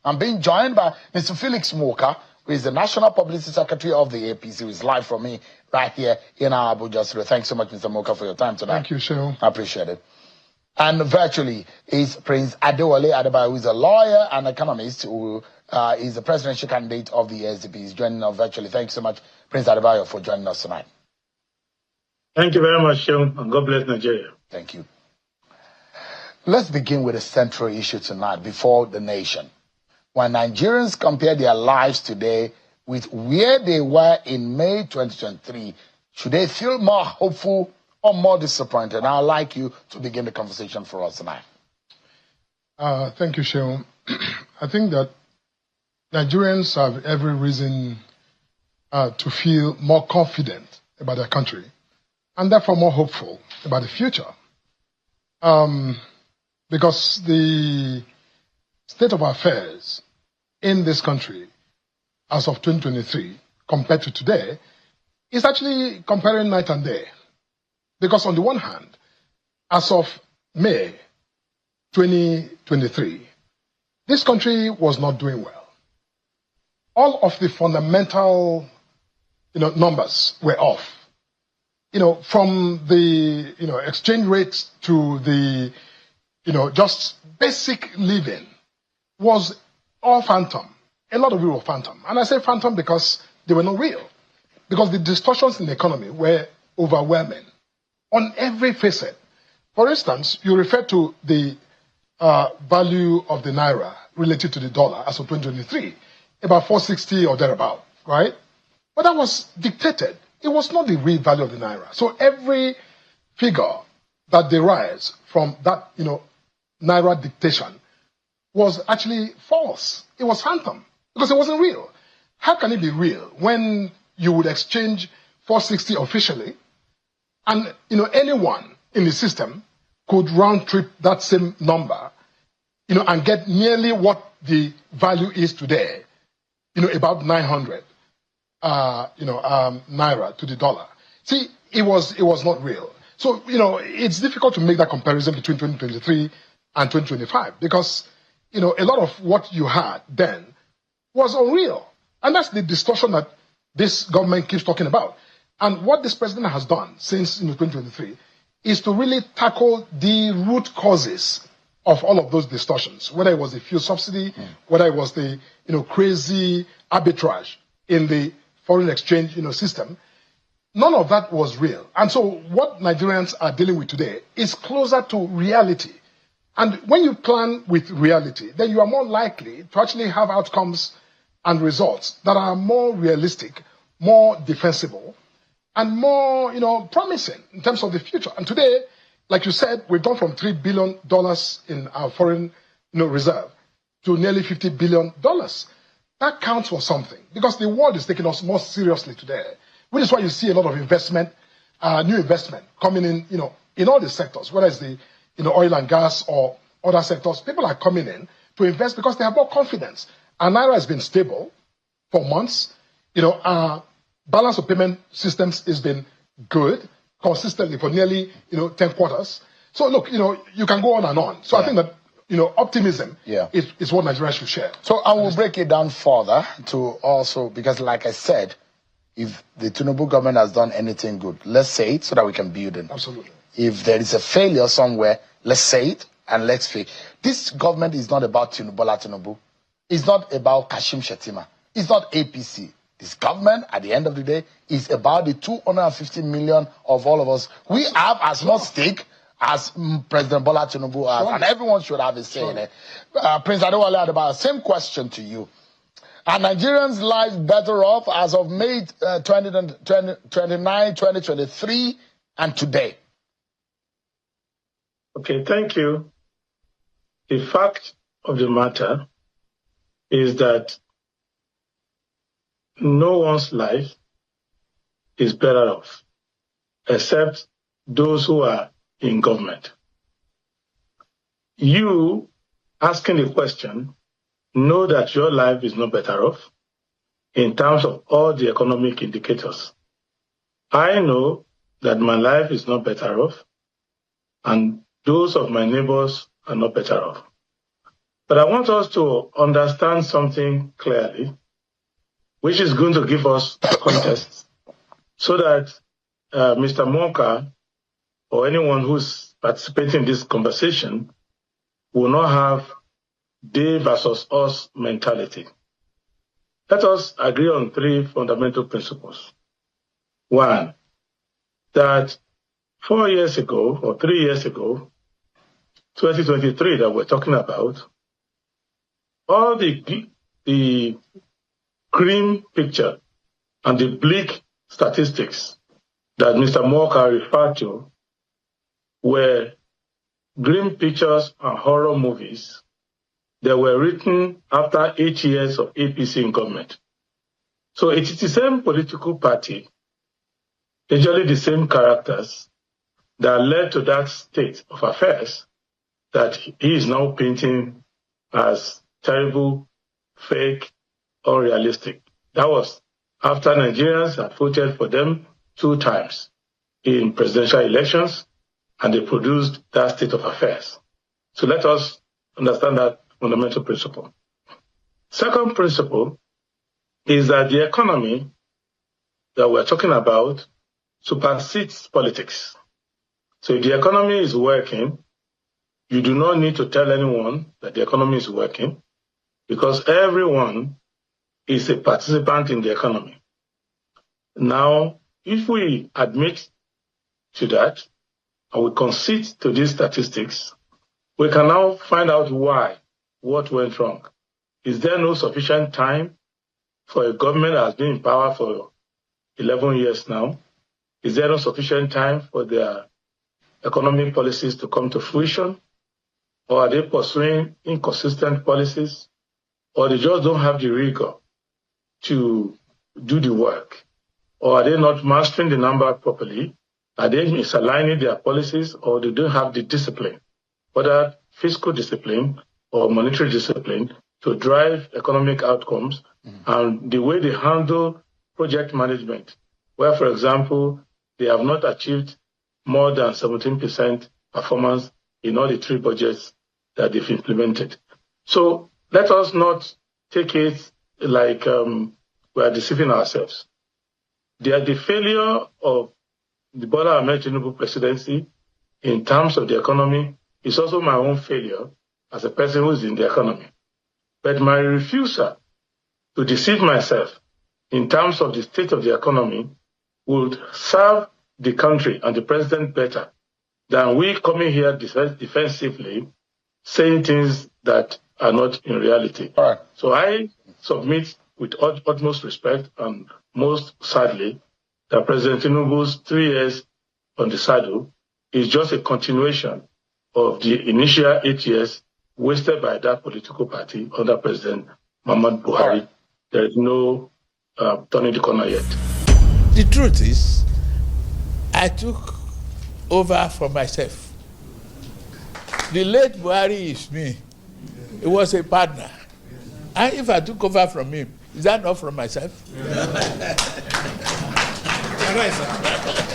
I'm being joined by Mr. Felix Moka, who is the National Publicity Secretary of the APC, who is live from me right here in our Abuja studio. Thanks so much, Mr. Moka, for your time tonight. Thank you, Sheil. I appreciate it. And virtually is Prince Adewale Adebayo, who is a lawyer and economist, who is the presidential candidate of the SDP. He's joining us virtually. Thank you so much, Prince Adebayo, for joining us tonight. Thank you very much, Sheil, and God bless Nigeria. Thank you. Let's begin with a central issue tonight before the nation. When Nigerians compare their lives today with where they were in May 2023, should they feel more hopeful or more disappointed? I'd like you to begin the conversation for us tonight. Thank you, Sheil. I think that Nigerians have every reason to feel more confident about their country and therefore more hopeful about the future. Because the state of affairs in this country as of 2023 compared to today is actually comparing night and day. Because on the one hand, as of May 2023, this country was not doing well. All of the fundamental, numbers were off. From the, exchange rates to the, just basic living was all phantom. A lot of it was phantom. And I say phantom because they were not real. Because the distortions in the economy were overwhelming on every facet. For instance, you refer to the value of the naira related to the dollar as of 2023, about 460 or thereabout, right? But that was dictated. It was not the real value of the naira. So every figure that derives from that, naira dictation was actually false. It was phantom because it wasn't real. How can it be real when you would exchange 460 officially and, anyone in the system could round trip that same number, and get nearly what the value is today, about 900, naira to the dollar. See, it was not real. So, it's difficult to make that comparison between 2023 and 2025 because, a lot of what you had then was unreal. And that's the distortion that this government keeps talking about. And what this president has done since 2023 is to really tackle the root causes of all of those distortions, whether it was the fuel subsidy, whether it was the crazy arbitrage in the foreign exchange system. None of that was real. And so what Nigerians are dealing with today is closer to reality. And when you plan with reality, then you are more likely to actually have outcomes and results that are more realistic, more defensible, and more, promising in terms of the future. And today, like you said, we've gone from $3 billion in our foreign, reserve to nearly $50 billion. That counts for something because the world is taking us more seriously today, which is why you see a lot of investment, new investment coming in all the sectors, whether it's the, oil and gas or other sectors. People are coming in to invest because they have more confidence. Our naira has been stable for months. Our balance of payment systems has been good consistently for nearly 10 quarters. So look, you can go on and on. So I think that optimism is what Nigerians should share. So I will break it down further to also, because like I said, if the Tinubu government has done anything good, let's say it so that we can build it. Absolutely. If there is a failure somewhere, let's say it and let's fail. This government is not about Tinubu. It's not about Kashim Shettima. It's not APC. This government, at the end of the day, is about the 250 million of all of us. We have as much stake as President Bola Tinubu has, and everyone should have a say in it. Prince Adewale Adebayo, same question to you. Are Nigerians' lives better off as of May 29, 2023 and today? Okay, thank you. The fact of the matter is that no one's life is better off except those who are in government. You asking the question know that your life is not better off in terms of all the economic indicators. I know that my life is not better off and those of my neighbors are not better off. But I want us to understand something clearly, which is going to give us context, so that Mr. Monka or anyone who's participating in this conversation will not have they versus us mentality. Let us agree on 3 fundamental principles. 1, that 4 years ago or 3 years ago, 2023 that we're talking about, all the grim picture and the bleak statistics that Mr. Moka referred to were grim pictures and horror movies that were written after 8 years of APC in government. So it is the same political party, usually the same characters, that led to that state of affairs that he is now painting as terrible, fake, unrealistic. That was after Nigerians had voted for them 2 times in presidential elections, and they produced that state of affairs. So let us understand that fundamental principle. Second principle is that the economy that we're talking about supersedes politics. So if the economy is working, you do not need to tell anyone that the economy is working, because everyone is a participant in the economy. Now, if we admit to that, and we concede to these statistics, we can now find out what went wrong. Is there no sufficient time for a government that has been in power for 11 years now? Is there no sufficient time for their economic policies to come to fruition? Or are they pursuing inconsistent policies? Or they just don't have the rigor to do the work? Or are they not mastering the number properly? Are they misaligning their policies, or they don't have the discipline, whether fiscal discipline or monetary discipline, to drive economic outcomes? And the way they handle project management, where, for example, they have not achieved more than 17% performance in all the 3 budgets that they've implemented. So let us not take it like we are deceiving ourselves. The failure of the Bola Ahmed Tinubu presidency in terms of the economy is also my own failure as a person who is in the economy. But my refusal to deceive myself in terms of the state of the economy would serve the country and the president better than we coming here defensively saying things that are not in reality. All right. So I submit with utmost respect and most sadly that President Tinubu's 3 years on the saddle is just a continuation of the initial 8 years wasted by that political party under President Muhammad Buhari. Right. There is no turning the corner yet. The truth is, I took over for myself. The late Buhari is me. He was a partner. And if I took over from him, is that not from myself? Right, sir.